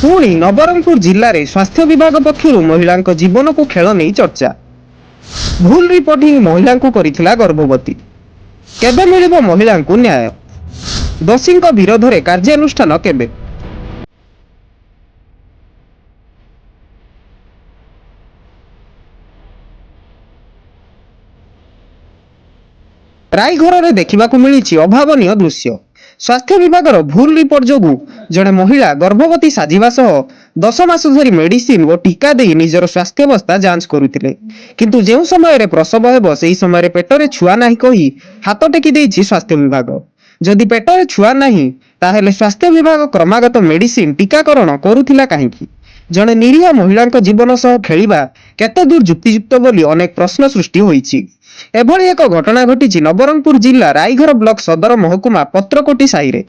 पुणी नवरंगपुर जिले में स्वास्थ्य विभाग पक्षर महिला जीवन को खेल नहीं चर्चा। भूल रिपोर्टिंग महिला को करिथिला गर्भवती। केबे मिलिबो महिला को न्याय? दोषी विरोध में कार्यानुष्ठान केबे? रायघर देखा मिली अभावन दृश्य। स्वास्थ्य विभाग भूल रिपोर्ट जो जड़े महिला गर्भवती साजिबा सह 10 मास धरी मेडिसिन और टीका दे निजर स्वास्थ्यावस्था जांच करुथिले, किंतु जो समय प्रसव हेबो सेही समय पेटरे छुआ नाही कही हाथ टेकी देइछि स्वास्थ्य विभाग। जदि पेटरे छुआ नाही ताहेले स्वास्थ्य विभाग क्रमागत मेडिसिन टीकाकरण करुथिला काहेकि? जड़े निरीह महिला जीवन सह खेलिबा केते दूर युक्तियुक्त बोली अनेक प्रश्न सृष्टि होईछि। एभली एक घटना घटी नवरंगपुर जिला रायघर ब्लॉक सदर महकुमा पत्रकोटी साई रे।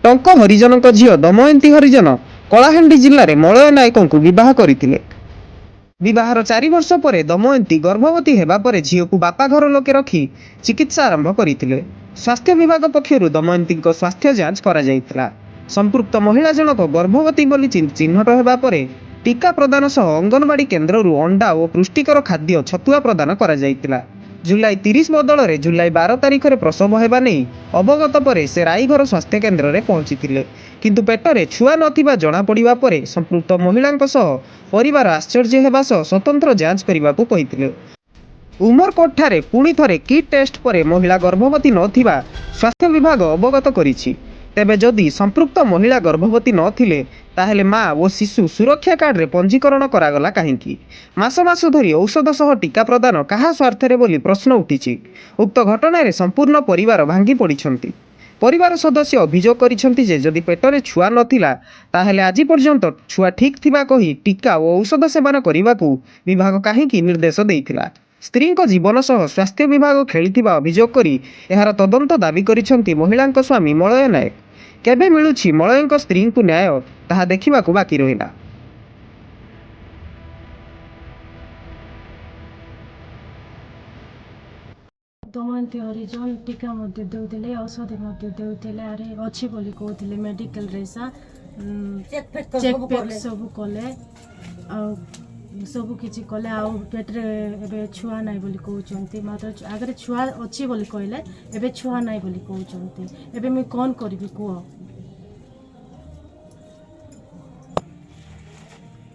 टंक हरिजन झील दमयंती हरिजन कलाहांडी जिले में मलय नायक को विवाह करथिले। विवाहर 4 वर्ष पर दमयंती गर्भवती हेबा परे झील को बापा घर लोके रखी चिकित्सा आरंभ करथिले। स्वास्थ्य विभाग पक्षरु दमयंती को स्वास्थ्य जांच करा जायतिला। संपृक्त महिला जनक गर्भवती बोली चिन्हट हेबा परे टीका प्रदान सह अंगनवाड़ी केन्द्ररू अंडा और पुष्टिकर खाद्य छतुआ प्रदान करा जायतिला। जुलाई 30 बदल में जुलाई 12 तारिख में प्रसव होगा नहीं अवगत पर से रायघर स्वास्थ्य केन्द्र में पहुंची किंतु पेटरे छुआ नथिबा जणा पड़िबा परे संपृक्त महिला परिवार आश्चर्य हेबा सह स्वतंत्र जांच करने को कहिथिले। उमरकोट ठारे पुणी थरे किट टेस्ट पर महिला गर्भवती नथिबा स्वास्थ्य विभाग अवगत करिछि। तेबे जदि संपृक्त महिला गर्भवती नथिले ताहेले माँ और शिशु सुरक्षा कार्ड रे पंजीकरण करागला काहेकि? मास मास धरी औषध सह टीका प्रदान कहा स्वार्थरे बोली प्रश्न उठिछि। उक्त घटना रे संपूर्ण परिवार भांगी पड़िछंती। परिवार सदस्य अभियोग करिछंती जे जदि पेटरे छुआ नथिला ताहेले आज पर्यंत छुआ ठीक थिबा कही टीका और औषध सेवन करिबाकू विभाग काहेकि निर्देश देइथिला। स्त्री जीवन सह स्वास्थ्य विभाग खेलिथिबा अभियोग करी एहार तदंत दाबी करिछंती महिलांक स्वामी मलय नायक। केबे मिलुछि मलयंक स्त्री को न्याय ताहा देखिबाकू बाकी रहिला। दमयंती हरिजन टीका मध्य देउथिले औषधि मध्य देउथिले अरे अछि बोली कहथिले मेडिकल रेसा चेक पेक सब कले आ सब किछि कले आ पेटरे एबे छुआ नाही बोली कहउचंती। मात्र आगरे छुआ अछि बोली कहले एबे छुआ नाही बोली कहउचंती। एबे मी कोन करबी को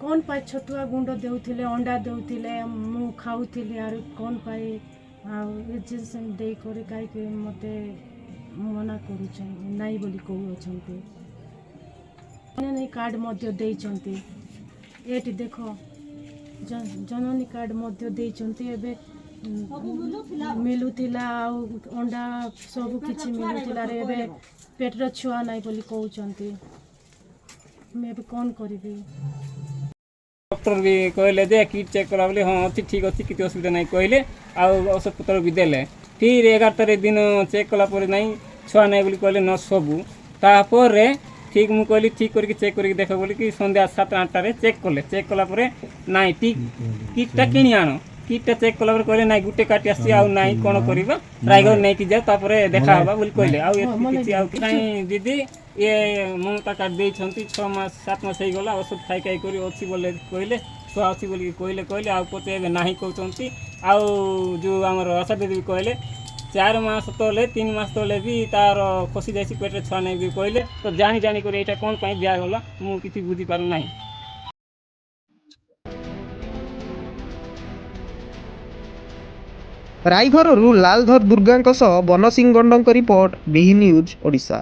कौन पाई छतुआ गुंड देउथिले अंडा देउथिले मु खाउथिले आर कौन पाई इंजेक्शन दे करे काई के मते मना करूछ नाई बोली कहउछंती। जननी कार्ड मध्य देइछंती। एटी देखो जननी कार्ड मध्य देइछंती। एबे मिलुथिला अंडा सब किछि मिलुथिला रे एबे पेटर छुआ नाई बोली कहउछंती। मैं भी कौन करिबी? डॉक्टर भी कहले जे किट चेक करा बोले हाँ अच्छी ठीक अच्छी किसी असुविधा नहीं कहले आउ औषध पत्र भी देले। फिर 11 तारीख दिन चेक कला पर नहीं छुआ नहीं बोली कहले न सबू तापर ठीक मु कहली ठीक करके चेक करके देख बोली कि संध्या 7-8 रे चेक कला पर नहीं ठीक किटटा किणी आनो किटटा चेक कला पर कहले नहीं गुटे काटी आसी आउ नहीं कोन करबा रायगढ़ नहीं कि जा तापर देखा हबा बोली कहले आउ किछि आउ नहीं दीदी ये ममता कार्ड दे 6 मास 7 मास हो गला औषध खाई खाई कर अच्छी बोले कहले छुआ अच्छी बोल कहले कहले आउ पचे ए ना कहते आउ जो आम आशा दीदी कहले 4 मास तले 3 मास तले भी तार खसी जाए पेटे छुआ नहीं भी कहले तो जानी जानी कर यहाँ कौन दिगला मुझे कि बुझी पार ना। रायघर Laldhar Durga Ban Singh Gand report B news Odisha.